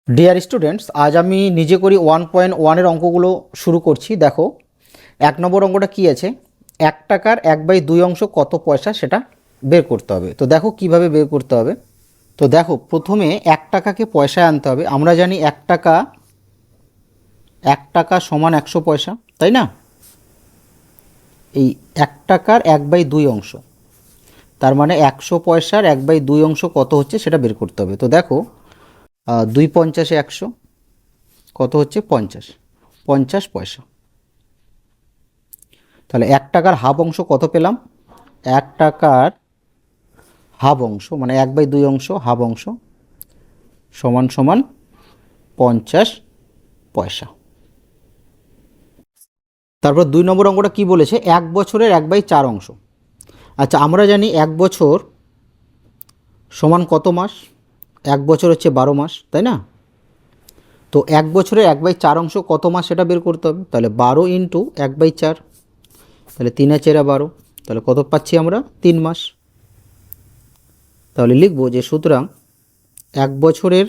Dear students, আজ আমি নিজে করি 1.1 অঙ্কগুলো শুরু করছি। দেখো, 1 নম্বর অঙ্কটা কি আছে, 1 টাকার 1/2 অংশ কত পয়সা সেটা বের করতে হবে। তো দেখো কিভাবে বের করতে হবে। তো দেখো, প্রথমে 1 টাকাকে পয়সায় আনতে হবে। আমরা জানি 1 টাকা সমান 100 পয়সা, তাই না? এই 1 টাকার 1/2 অংশ, তার মানে 100 পয়সার 1/2 অংশ কত হচ্ছে সেটা বের করতে হবে। তো দেখো, 2 পঞ্চাশে 100 কত হচ্ছে 50, 50 পয়সা। তাহলে 1 টাকার হাফ অংশ কত পেলাম? 1 টাকার হাফ অংশ মানে 1/2 অংশ, হাফ অংশ সমান সমান 50 পয়সা। তারপর 2 নম্বর অঙ্কটা কি বলেছে, 1 বছরের 1/4 অংশ। আচ্ছা, আমরা জানি 1 বছর সমান কত মাস? 1 বছর হচ্ছে 12 মাস, তাই না? তো 1 বছরের 1/4 অংশ কত মাস সেটা বের করতে হবে। তাহলে 12 ইন্টু 1/4, তাহলে 3×4 = 12, তাহলে কত পাচ্ছি আমরা? 3 মাস। তাহলে লিখব যে সুতরাং 1 বছরের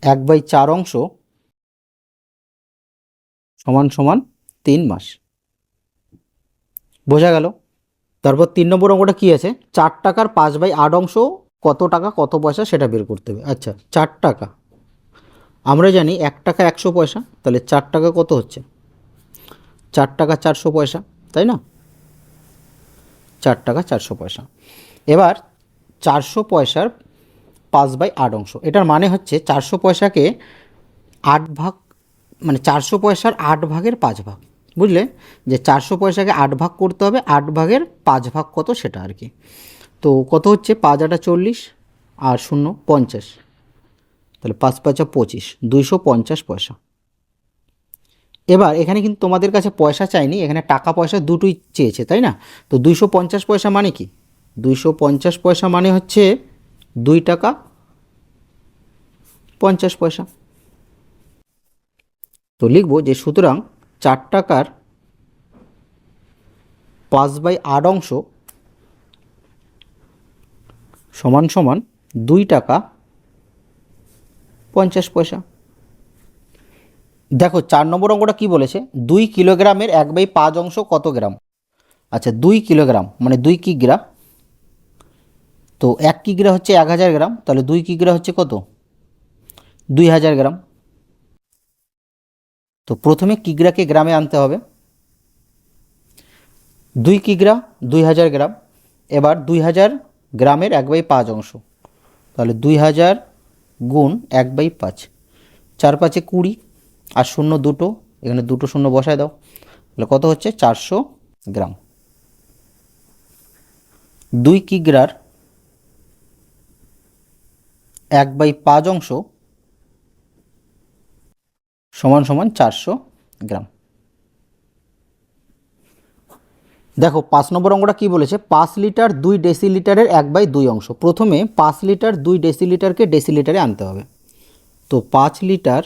1/4 অংশ সমান সমান 3 মাস। বোঝা গেল? তারপর 3 নম্বর অঙ্কটা কি আছে, 4 টাকার 5/8 অংশ কত টাকা কত পয়সা সেটা বের করতে হবে। আচ্ছা, 4 টাকা, আমরা জানি 1 টাকা 100 পয়সা, তাহলে 4 টাকা কত হচ্ছে? 4 টাকা 400 পয়সা, তাই না? 4 টাকা 400 পয়সা। এবার 400 পয়সার 5/8 অংশ, এটার মানে হচ্ছে 400 পয়সাকে 8 ভাগ, মানে 400 পয়সার 8 ভাগের 5 ভাগ। বুঝলে, যে 400 পয়সাকে 8 ভাগ করতে হবে, 8 ভাগের 5 ভাগ কত সেটা আর কি। তো কত হচ্ছে? 5×8 = 40 আর 0 50, তাহলে 5×5 = 25, 250 পয়সা। এবার এখানে কিন্তু তোমাদের কাছে পয়সা চাইনি, এখানে টাকা পয়সা দুটোই চেয়েছে, তাই না? তো 250 পয়সা মানে কি? 250 পয়সা মানে হচ্ছে 2 টাকা 50 পয়সা। তো লিখব যে সুতরাং 4 টাকার 5/8 অংশ সমান সমান 2 টাকা 50 পয়সা। দেখো, 4 নম্বর অঙ্কটা কি বলেছে, 2 কিলোগ্রামের 1/5 অংশ কত গ্রাম? আচ্ছা, 2 কিলোগ্রাম মানে 2 কিগ্রা। তো 1 কিগ্রা হচ্ছে 1000 গ্রাম, তাহলে 2 কিগ্রা হচ্ছে কত? 2000 গ্রাম। তো প্রথমে কিগ্রাকে গ্রামে আনতে হবে। 2 কিগ্রা 2000 গ্রাম। এবার 2000 গ্রামের 1/5 অংশ, তাহলে 2000 গুণ 1/5, 4×5 = 20 আর 0 দুটো, এখানে দুটো 0 বসায় দাও, তাহলে কত হচ্ছে? 400 গ্রাম। 2 কিগ্রার 1/5 অংশ সমান সমান 400 গ্রাম। দেখো, 5 নম্বর অঙ্কটা কি বলেছে, 5 লিটার 2 ডেসিলিটারের 1/2 অংশ। প্রথমে 5 লিটার 2 ডেসিলিটারকে ডেসিলিটারে আনতে হবে। তো 5 লিটার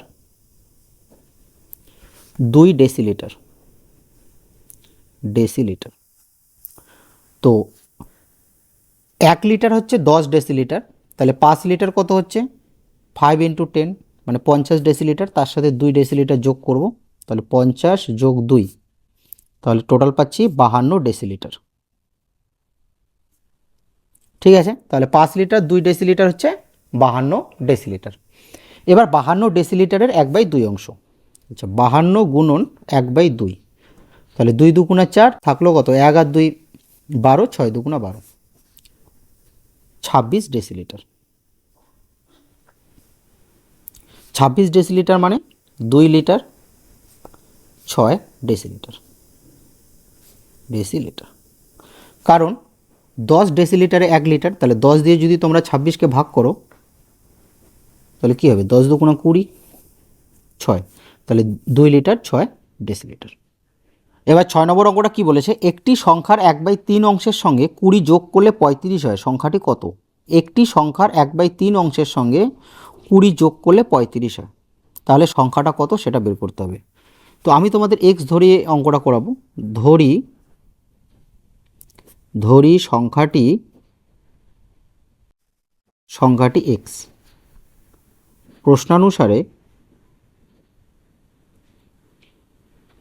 2 ডেসিলিটার, ডেসিলিটার। তো 1 লিটার হচ্ছে 10 ডেসিলিটার, তাহলে 5 লিটার কত হচ্ছে? 5 × 10 মানে 50 ডেসিলিটার, তার সাথে 2 ডেসিলিটার যোগ করব, তাহলে 50 যোগ 2, তাহলে টোটাল পাচ্ছি 52 ডেসিলিটার। ঠিক আছে, তাহলে 5 লিটার 2 ডেসিলিটার হচ্ছে 52 ডেসিলিটার। এবার 52 ডেসিলিটারের 1/2 অংশ। আচ্ছা, 52 গুণন 1/2, তাহলে 2 2 4 থাকলো কত? 1 আর 2 12, 6 2 12, 26 ডেসিলিটার। 26 ডেসিলিটার মানে 2 লিটার 6 ডেসিলিটার, ডেসিলিটার। কারণ 10 ডেসিলিটারে 1 লিটার, তাহলে 10 দিয়ে যদি তোমরা 26কে ভাগ করো, তাহলে কী হবে? 10 2 20, 6, তাহলে 2 লিটার 6 ডেসিলিটার। এবার 6 নম্বর অঙ্কটা কী বলেছে, একটি সংখ্যার 1/3 অংশের সঙ্গে 20 যোগ করলে 35 হয়, সংখ্যাটি কত? একটি সংখ্যার 1/3 অংশের সঙ্গে 20 যোগ করলে 35 হয়, তাহলে সংখ্যাটা কত সেটা বের করতে হবে। তো আমি তোমাদের এক্স ধরিয়ে অঙ্কটা করাবো। ধরি সংখ্যাটি সংখ্যাটি এক্স। প্রশ্নানুসারে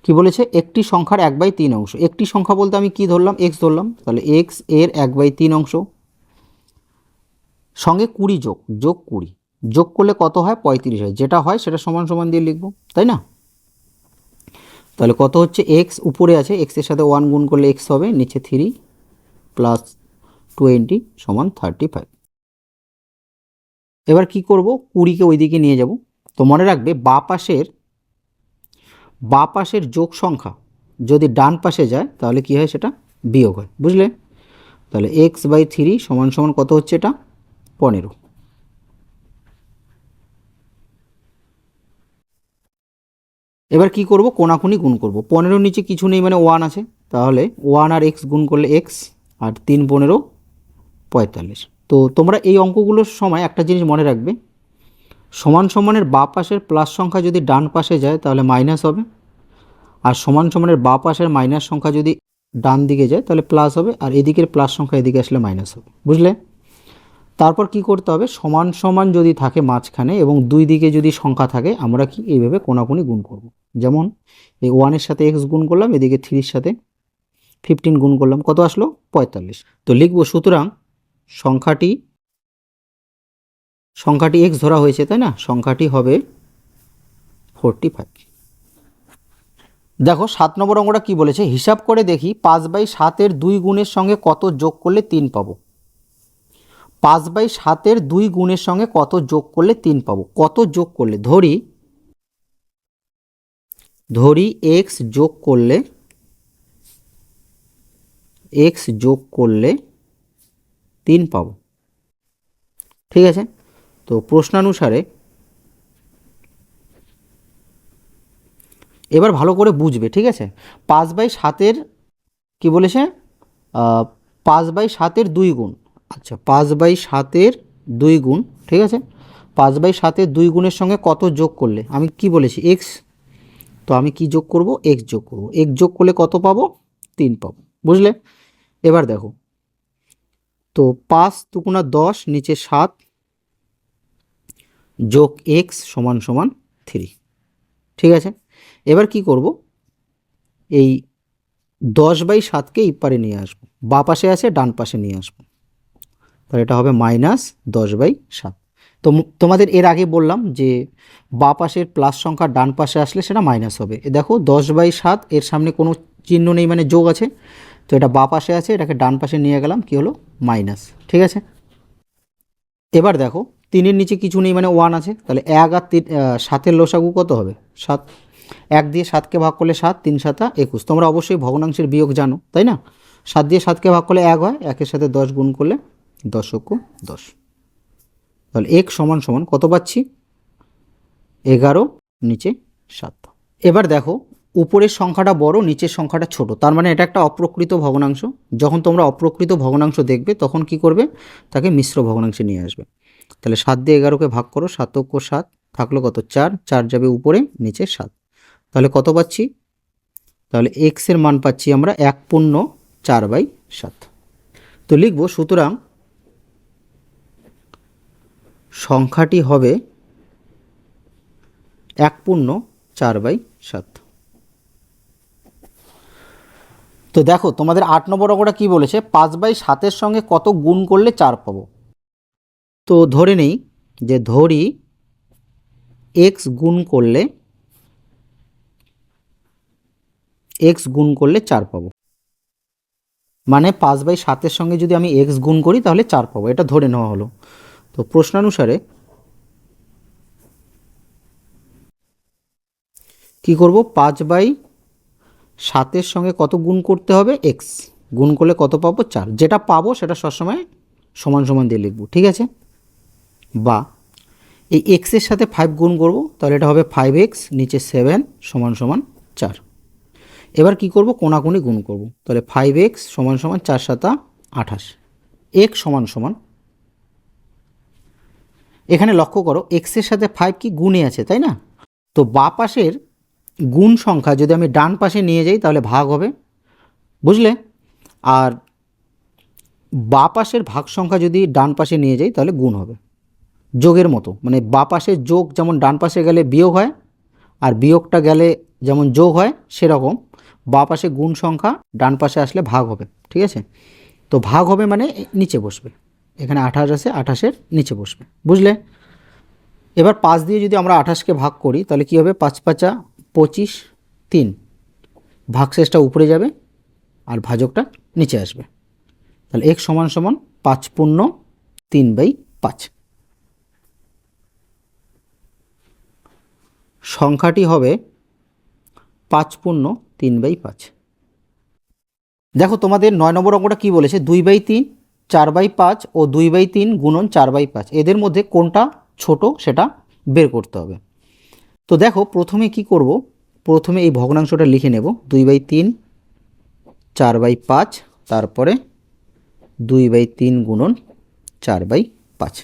কি বলেছে, একটি সংখ্যার 1/3 অংশ। একটি সংখ্যা বলতে আমি কি ধরলাম, এক্স ধরলাম, তাহলে এক্স এর 1/3 অংশ সঙ্গে 20 যোগ 20 যোগ করলে কত হয়, 35 হয়। যেটা হয় সেটা সমান সমান দিয়ে লিখব, তাই না? তাহলে কত হচ্ছে, এক্স উপরে আছে, এক্সের সাথে 1 গুণ করলে এক্স হবে, নিচে 3 প্লাস 20 সমান 35। এবার কি করব, 20কে ওইদিকে নিয়ে যাব। তো মনে রাখবে বা পাশের যোগ সংখ্যা যদি ডান পাশে যায় তাহলে কি হয়, সেটা বিয়োগ হয়, বুঝলে? তাহলে x/3 সমান সমান কত হচ্ছে, এটা 15। এবার কি করব, কোনাকুনি গুণ করব। 15 নিচে কিছু নেই মানে 1 আছে, তাহলে 1 আর x গুণ করলে x, আর 3 15 45। তো তোমরা এই অঙ্কগুলোর সময় একটা জিনিস মনে রাখবে, সমান সমানের বা পাশের প্লাস সংখ্যা যদি ডান পাশে যায় তাহলে মাইনাস হবে, আর সমান সমানের বা পাশের মাইনাস সংখ্যা যদি ডান দিকে যায় তাহলে প্লাস হবে, আর এদিকের প্লাস সংখ্যা এদিকে আসলে মাইনাস হবে, বুঝলে? তারপর কি করতে হবে, সমান সমান যদি থাকে মাঝখানে এবং দুই দিকে যদি সংখ্যা থাকে, আমরা কি এইভাবে কোনাকুনি গুণ করব। যেমন এই 1-এর সাথে x গুণ করলাম, এদিকে 3-এর সাথে 15 গুণ করলাম, কত আসলো, 45। তো লিখব, সুতরাং সংখ্যাটি x ধরা হয়েছে, তাই না? সংখ্যাটি হবে 45। দেখো 7 নম্বর অঙ্কটা কি বলেছে, হিসাব করে দেখি 5/7 2 গুণের সঙ্গে কত যোগ করলে 3 পাবো। 5/7 2 গুণের সঙ্গে কত যোগ করলে 3 পাবো। কত যোগ করলে, ধরি x যোগ করলে 3 পাবো, ঠিক আছে? তো প্রশ্নানুসারে এবার ভালো করে বুঝবে, ঠিক আছে? 5/7 কি বলেছে, 5/7 2 গুণ। আচ্ছা, 5/7 2 গুণ, ঠিক আছে? 5/7 2 গুণের সঙ্গে কত যোগ করলে, আমি কি বলেছি, x। তো আমি কি যোগ করব, x যোগ করব। x যোগ করলে কত পাবো, 3 পাবো, বুঝলে? এবার দেখো, তো 5 দুগুণা 10, নিচে 7 যোগ x সমান সমান 3, ঠিক আছে? এবার কি করব, এই 10/7কে এই পারে নিয়ে আসবো, বা পাশে আছে ডান পাশে নিয়ে আসবো, তাহলে এটা হবে -10/7। তো তোমাদের এর আগে বললাম যে বা পাশের প্লাস সংখ্যা ডান পাশে আসলে সেটা মাইনাস হবে। দেখো 10/7 এর সামনে কোনো চিহ্ন নেই মানে যোগ আছে, তো এটা বা পাশে আছে, এটাকে ডান পাশে নিয়ে গেলাম, কি হলো, মাইনাস, ঠিক আছে? এবার দেখো 3-এর নিচে কিছু নেই মানে 1 আছে, তাহলে 1 আর 7-এর লসাগু কত হবে, 7। 1 দিয়ে 7কে ভাগ করলে 7, 3 7 21। তোমরা অবশ্যই ভগ্নাংশের বিয়োগ জানো, তাই না? 7 দিয়ে 7কে ভাগ করলে 1 হয়, 1-এর সাথে 10 গুণ করলে 10 তাহলে x সমান সমান কত পাচ্ছি, 11, নিচে 7। এবার দেখো উপরের সংখ্যাটা বড়, নিচের সংখ্যাটা ছোট, তার মানে এটা একটা অপ্রকৃত ভগ্নাংশ। যখন তোমরা অপ্রকৃত ভগ্নাংশ দেখবে তখন কি করবে, তাকে মিশ্র ভগ্নাংশে নিয়ে আসবে। তাহলে 7 দিয়ে 11কে ভাগ করো, 7 × 7 থাকলো কত, 4, 4 যাবে উপরে, নিচে 7। তাহলে কত পাচ্ছি, তাহলে x এর মান পাচ্ছি আমরা 1/4/7। তো লিখব, সুতরাং সংখ্যাটি হবে 1/4/7। তো দেখো তোমাদের 8 নম্বর অঙ্কটা কি বলেছে, 5/7-এর সঙ্গে কত গুণ করলে 4 পাবো। তো ধরে নেই যে x গুণ করলে 4 পাবো, মানে 5/7-এর সঙ্গে যদি আমি x গুণ করি তাহলে 4 পাবো, এটা ধরে নেওয়া হলো। তো প্রশ্নানুসারে কি করব, 5/7-এর সঙ্গে কত গুণ করতে হবে, x গুণ করলে কত পাবো, 4। যেটা পাবো সেটা সবসময় সমান সমান দিয়ে লিখব, ঠিক আছে? বা এই x এর সাথে 5 গুণ করব, তাহলে এটা হবে 5x, নিচে 7 সমান সমান 4। এবার কি করব, কোনাকুনি গুণ করব, তাহলে 5x সমান সমান 4 7 28। x সমান সমান, এখানে লক্ষ্য করো x এর সাথে 5 কি গুণে আছে, তাই না? তো বা পাশের গুণ সংখ্যা যদি আমি ডান পাশে নিয়ে যাই তাহলে ভাগ হবে, বুঝলে? আর বা পাশের ভাগ সংখ্যা যদি ডান পাশে নিয়ে যাই তাহলে গুণ হবে। যোগের মতো, মানে বা পাশে যোগ যেমন ডান পাশে গেলে বিয়োগ হয়, আর বিয়োগটা গেলে যেমন যোগ হয়, সেরকম বা পাশে গুণ সংখ্যা ডান পাশে আসলে ভাগ হবে। ঠিক আছে, তো ভাগ হবে মানে নিচে বসবে, এখানে 28 আছে, 28-এর নিচে বসবে, বুঝলে? এবার 5 দিয়ে যদি আমরা 28কে ভাগ করি তাহলে কি হবে? 5 5 25, 3, ভাগশেষটা উপরে যাবে আর ভাজকটা নিচে আসবে। তাহলে x সমান সমান 5 পূর্ণ 3/5। সংখ্যাটি হবে 5 পূর্ণ 3/5। দেখো তোমাদের 9 নম্বর অঙ্কটা কী বলেছে? 2/3, 4/5 ও 2/3 গুণন 4/5, এদের মধ্যে কোনটা ছোট সেটা বের করতে হবে। তো দেখো প্রথমে কি করব, প্রথমে এই ভগ্নাংশটা লিখে নেব, 2/3, 4/5, তারপরে 2/3 গুণন 4/5।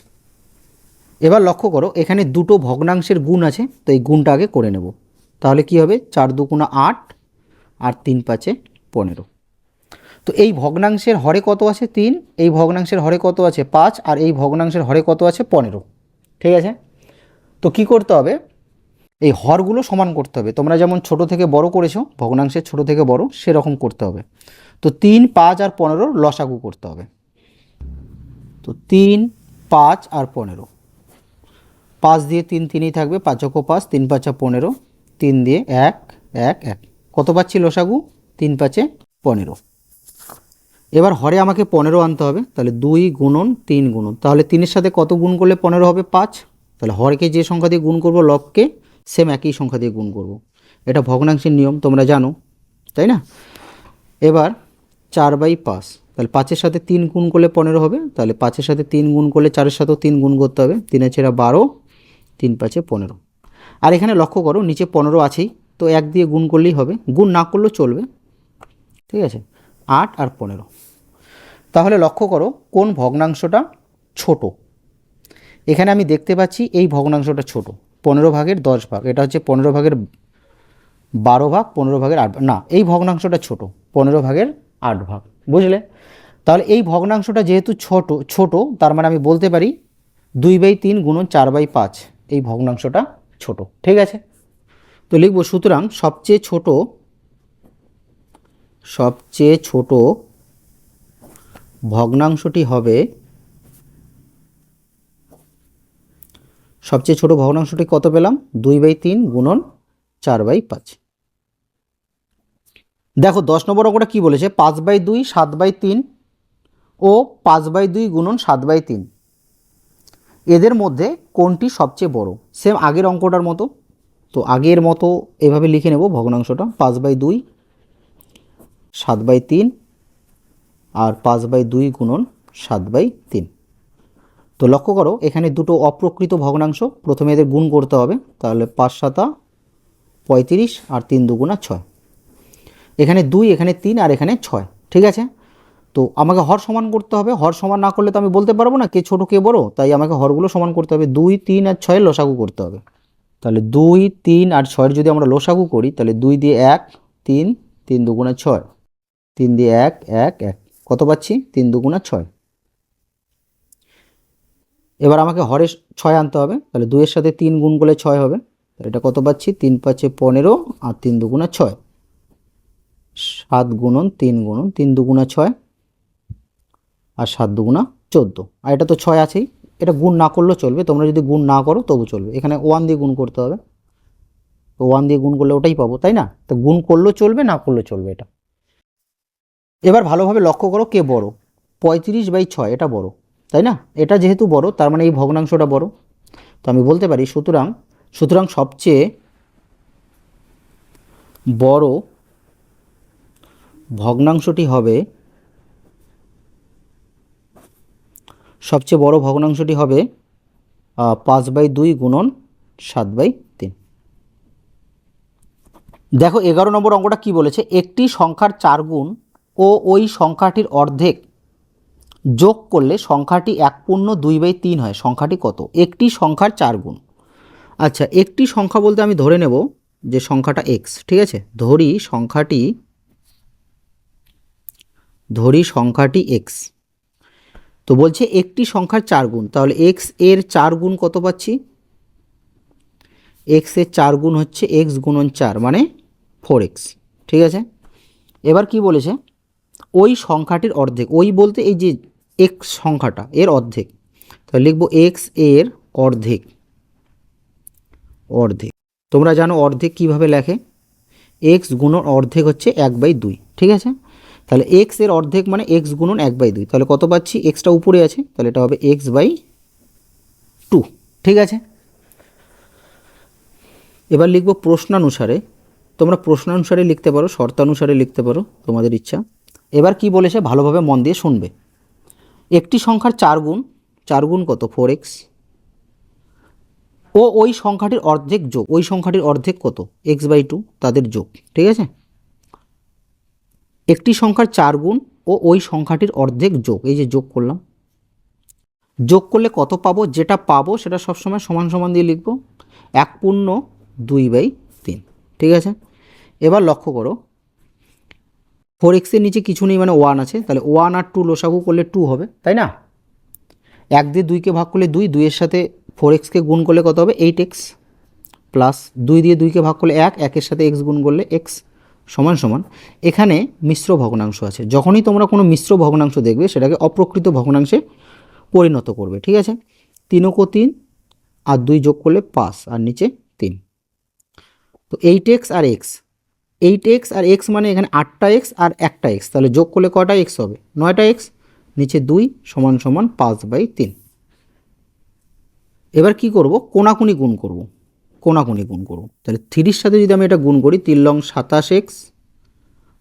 এবার লক্ষ্য করো এখানে দুটো ভগ্নাংশের গুণ আছে, তো এই গুণটা আগে করে নেব। তাহলে কি হবে? 4 2 8 আর 3 5 15। তো এই ভগ্নাংশের হরে কত আছে? 3, এই ভগ্নাংশের হরে কত আছে? 5, আর এই ভগ্নাংশের হরে কত আছে? 15। ঠিক আছে, তো কি করতে হবে? এই হরগুলো সমান করতে হবে। তোমরা যেমন ছোট থেকে বড় করেছো, ভগ্নাংশের ছোট থেকে বড়, সেরকম করতে হবে। তো 3, 5 আর 15 লসাগু করতে হবে। তো 3, 5 আর 15, 5 দিয়ে 3 3ই থাকবে, 5 × 5, 3 5 15, 3 দিয়ে 1 1 1, কত পাচ্ছি লসাগু? 3 5 15। এবার হরে আমাকে 15 আনতে হবে, তাহলে 2 গুণন 3 গুণন, তাহলে 3-এর সাথে কত গুণ করলে 15 হবে? 5। তাহলে হরকে যে সংখ্যা দিয়ে গুণ করব, লবকে সেম একই সংখ্যা দিয়ে গুণ করব। এটা ভগ্নাংশের নিয়ম, তোমরা জানো, তাই না? এবার 4/5, তাহলে 5-এর সাথে 3 গুণ করলে 15 হবে, তাহলে 5-এর সাথে 3 গুণ করলে 4-এর সাথেও 3 গুণ করতে হবে, 3 × 12, 3 5 15। আর এখানে লক্ষ্য করো নিচে 15 আছেই, তো 1 দিয়ে গুণ করলেই হবে, গুণ না করলেও চলবে। ঠিক আছে, 8 আর 15। তাহলে লক্ষ্য করো কোন ভগ্নাংশটা ছোট। এখানে আমি দেখতে পাচ্ছি এই ভগ্নাংশটা ছোট, 15 ভাগের 10 ভাগ, এটা হচ্ছে 15 ভাগের 12 ভাগ, 15 ভাগের 8 ভাগ, না এই ভগ্নাংশটা ছোট, 15 ভাগের 8 ভাগ, বুঝলে? তাহলে এই ভগ্নাংশটা যেহেতু ছোট, তার মানে আমি বলতে পারি 2/3 গুণন 4/5, এই ভগ্নাংশটা ছোট। ঠিক আছে, তো লিখব সুতরাং সবচেয়ে ছোট ভগ্নাংশটি হবে, সবচেয়ে ছোট ভগ্নাংশটি কত পেলাম? 2/3 গুণন 4/5। দেখো 10 নম্বর অঙ্কটা কী বলেছে? 5/2, 7/3 ও 5/2 গুণন 7/3, এদের মধ্যে কোনটি সবচেয়ে বড়? সেম আগের অঙ্কটার মতো, তো আগের মতো এভাবে লিখে নেব ভগ্নাংশটা, 5/2, 7/3 আর 5/2 গুণন 7/3। তো লক্ষ্য করো এখানে দুটো অপ্রকৃত ভগ্নাংশ, প্রথমে এদের গুণ করতে হবে, তাহলে 5 7 35 আর 3 2 6, এখানে 2, এখানে 3 আর এখানে 6। ঠিক আছে, তো আমাকে হর সমান করতে হবে, হর সমান না করলে তো আমি বলতে পারবো না কে ছোট কে বড়, তাই আমাকে হরগুলো সমান করতে হবে। 2 3 আর 6 লসাগু করতে হবে, তাহলে 2 3 আর 6 যদি আমরা লসাগু করি, তাহলে 2 দিয়ে 1 3, 3 2 6, 3 দিয়ে 1 1 1, কত পাচ্ছি? 3 2 6। এবার আমাকে হরে 6 আনতে হবে, তাহলে 2 এর সাথে 3 গুণ করলে 6 হবে, এটা কত পাচ্ছি? 3 5 15 আর 3 2 6, 7 গুণন 3 গুণন 3 2 6 আর 7 2 14, আর এটা তো 6 আছেই, এটা গুণ না করলেও চলবে, তোমরা যদি গুণ না করো তবু চলবে, এখানে 1 দিয়ে গুণ করতে হবে, তো 1 দিয়ে গুণ করলে ওটাই পাবো, তাই না? তো গুণ করলেও চলবে, না করলেও চলবে এটা। এবার ভালোভাবে লক্ষ্য করো কে বড়? 35/6, এটা বড়, তাই না? এটা যেহেতু বড় তার মানে এই ভগ্নাংশটা বড়, তো আমি বলতে পারি সুতরাং সবচেয়ে বড় ভগ্নাংশটি হবে, 5/2 গুণন 7/3। দেখো 11 নম্বর অঙ্কটা কি বলেছে? একটি সংখ্যার 4 গুণ ও ওই সংখ্যাটির অর্ধেক যোগ করলে সংখ্যাটি 1 পূর্ণ 2/3 হয়, সংখ্যাটি কত? একটি সংখ্যার 4 গুণ। আচ্ছা, একটি সংখ্যা বলতে আমি ধরে নেব যে সংখ্যাটা x, ঠিক আছে, ধরি সংখ্যাটি x। তো বলছে একটি সংখ্যার 4 গুণ, তাহলে এক্স এর 4 গুণ কত পাচ্ছি? এক্স এর 4 গুণ হচ্ছে এক্স গুণন 4 মানে 4x। ঠিক আছে, এবার কি বলেছে? ওই সংখ্যাটির অর্ধেক, ওই বলতে এই যে এক্স সংখ্যাটা এর অর্ধেক, তাহলে লিখবো এক্স এর অর্ধেক। অর্ধেক তোমরা জানো অর্ধেক কিভাবে লেখে? এক্স গুণন অর্ধেক হচ্ছে 1/2। ঠিক আছে, তাহলে এক্স এর অর্ধেক মানে এক্স গুণন 1/2, তাহলে কত পাচ্ছি? এক্সটা উপরে আছে, তাহলে এটা হবে x/2। ঠিক আছে, এবার লিখবো প্রশ্নানুসারে। তোমরা প্রশ্নানুসারে লিখতে পারো, শর্তানুসারে লিখতে পারো, তোমাদের ইচ্ছা। এবার কি বলেছে ভালোভাবে মন দিয়ে শুনবে। একটি সংখ্যার 4 গুণ, 4 গুণ কত? 4x। ও ওই সংখ্যাটির অর্ধেক যোগ, ওই সংখ্যাটির অর্ধেক কত? x/2, তাদের যোগ। ঠিক আছে, একটি সংখ্যার 4 গুণ ও ওই সংখ্যাটির অর্ধেক যোগ, এই যে যোগ করলাম, যোগ করলে কত পাবো? যেটা পাবো সেটা সবসময় সমান সমান দিয়ে লিখবো, 1/2/3। ঠিক আছে, এবার লক্ষ্য করো 4x এর নিচে কিছু নেই মানে 1 আছে, তাহলে 1 আর 2 লসাগু করলে 2 হবে, তাই না? 1 দিয়ে 2কে ভাগ করলে 2, 2-এর সাথে 4xকে গুণ করলে কত হবে? 8x, প্লাস 2 দিয়ে 2কে ভাগ করলে 1, 1-এর সাথে x গুণ করলে x, সমান সমান। এখানে মিশ্র ভগ্নাংশ আছে, যখনই তোমরা কোনো মিশ্র ভগ্নাংশ দেখবে সেটাকে অপ্রকৃত ভগ্নাংশে পরিণত করবে। ঠিক আছে, 3 ও 3 আর 2 যোগ করলে 5 আর নিচে 3। তো 8x আর x, 8x আর x মানে এখানে 8টা x আর 1টা x, তাহলে যোগ করলে কটা x হবে? 9টা x, নিচে 2 সমান সমান 5/3। এবার কি করব? কোনাকুনি গুণ করব, কোনাকুনি গুণ করব। তাহলে 3-এর সাথে যদি আমি এটা গুণ করি, 3 লং 27x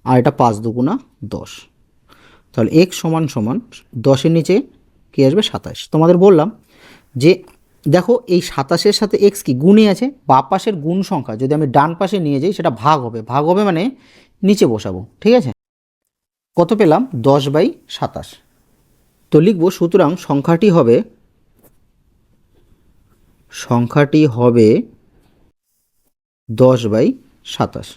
আর এটা 5 দুগুণা 10, তাহলে x সমান সমান 10-এর নিচে কি আসবে? 27। তোমাদের বললাম যে দেখো এই 27-এর সাথে x কি গুণে আছে, বাঁ পাশের গুণ সংখ্যা যদি আমি ডান পাশে নিয়ে যাই সেটা ভাগ হবে, ভাগ হবে মানে নিচে বসাবো। ঠিক আছে, কত পেলাম? 10/27। তো লিখবো সুতরাং সংখ্যাটি হবে 10/27।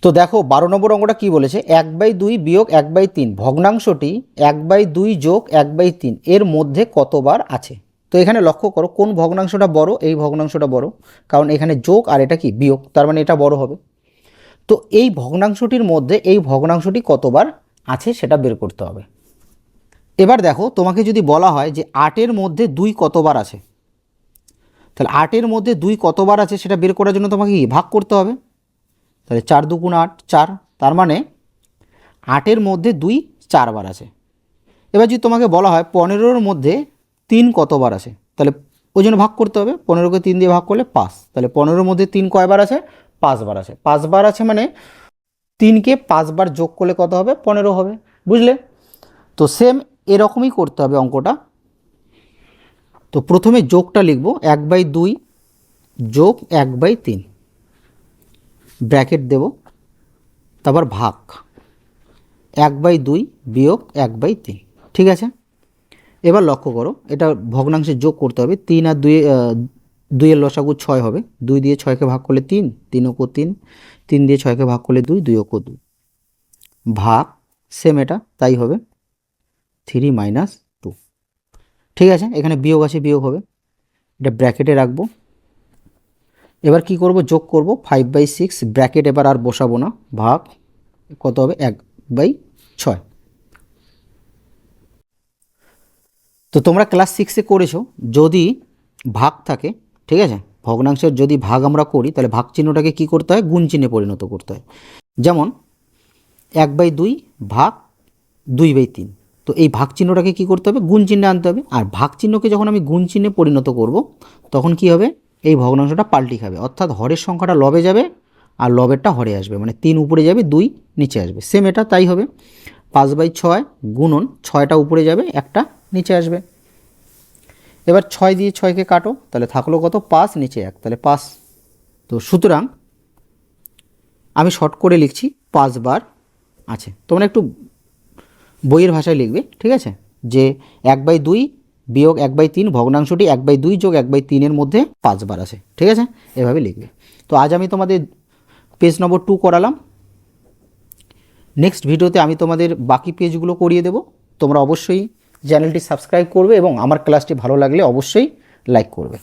তো দেখো 12 নম্বর অঙ্কটা কি বলেছে? 1/2 বিয়োগ 1/3 ভগ্নাংশটি 1/2 যোগ 1/3 এর মধ্যে কতবার আছে? তো এখানে লক্ষ্য করো কোন ভগ্নাংশটা বড়? এই ভগ্নাংশটা বড়, কারণ এখানে যোগ আর এটা কি বিয়োগ, তার মানে এটা বড় হবে। তো এই ভগ্নাংশটির মধ্যে এই ভগ্নাংশটি কতবার আছে সেটা বের করতে হবে। এবার দেখো তোমাকে যদি বলা হয় যে 8-এর মধ্যে 2 কতবার আছে, তাহলে 8-এর মধ্যে 2 কতবার আছে সেটা বের করার জন্য তোমাকে কি ভাগ করতে হবে। তাহলে 4 দুগুণ 8, 4, তার মানে 8-এর মধ্যে 2 4 বার আছে। এবার যদি তোমাকে বলা হয় 15-এর মধ্যে 3 কতবার আছে, তাহলে ওই জন্য ভাগ করতে হবে, 15কে 3 দিয়ে ভাগ করলে 5, তাহলে 15-এর মধ্যে 3 কয়বার আছে? 5 বার আছে। 5 বার আছে মানে 3কে 5 বার যোগ করলে কত হবে? 15 হবে। বুঝলে? তো সেম এরকমই করতে হবে অঙ্কটা। তো প্রথমে যোগটা লিখব, 1/2 যোগ 1/3 ব্র্যাকেট দেব, তারপর ভাগ 1/2 বিয়োগ 1/3। ঠিক আছে, এবার লক্ষ্য করো এটা ভগ্নাংশে যোগ করতে হবে। 3 আর 2 এর লসাগু 6 হবে, 2 দিয়ে 6কে ভাগ করলে 3, 3 ও 3, 3 দিয়ে 6কে ভাগ করলে 2, 2 ও 2, ভাগ সেম এটা তাই হবে 3 - 2। ঠিক আছে, এখানে বিয়োগ আছে, বিয়োগ হবে, এটা ব্র্যাকেটে রাখবো। এবার কি করব? যোগ করব 5/6 ব্র্যাকেট এবার আর বসাবো না, ভাগ কত হবে? 1/6। তো তোমরা ক্লাস 6-এ করেছো, যদি ভাগ থাকে, ঠিক আছে, ভগ্নাংশের যদি ভাগ আমরা করি তাহলে ভাগ চিহ্নটাকে কি করতে হয়? গুণ চিহ্নে পরিণত করতে হয়। যেমন 1/2 ভাগ 2/3, তো এই ভাগ চিহ্নটাকে কি করতে হবে? গুণ চিহ্নে আনতে হবে। আর ভাগ চিহ্নকে যখন আমি গুণ চিহ্নে পরিণত করব তখন কি হবে? এই ভগ্নাংশটা পাল্টি খাবে, অর্থাৎ হরের সংখ্যাটা লবে যাবে আর লবেরটা হরে আসবে, মানে 3 উপরে যাবে 2 নিচে আসবে। সেম এটা তাই হবে, 5/6 গুণন 6টা উপরে যাবে, একটা নিচে আসবে। এবার 6 দিয়ে 6কে কাটো, তাহলে থাকলো কত? 5, নিচে 1, তাহলে 5। তো সুতরাং আমি শর্ট করে লিখছি 5 বার আছে। তোমরা একটু বইয়ের ভাষায় লিখবে, ঠিক আছে, যে 1/2 বিয়োগ 1/3 ভগ্নাংশটি 1/2 যোগ 1/3 এর মধ্যে 5 বার আছে। ঠিক আছে, এভাবে লিখবে। তো আজ আমি তোমাদের পেজ নম্বর 2 করালাম। নেক্সট ভিডিওতে আমি তোমাদের বাকি পেজগুলো করিয়ে দেব। তোমরা অবশ্যই চ্যানেলটি সাবস্ক্রাইব করবে এবং আমার ক্লাসটি ভালো লাগলে অবশ্যই লাইক করবে।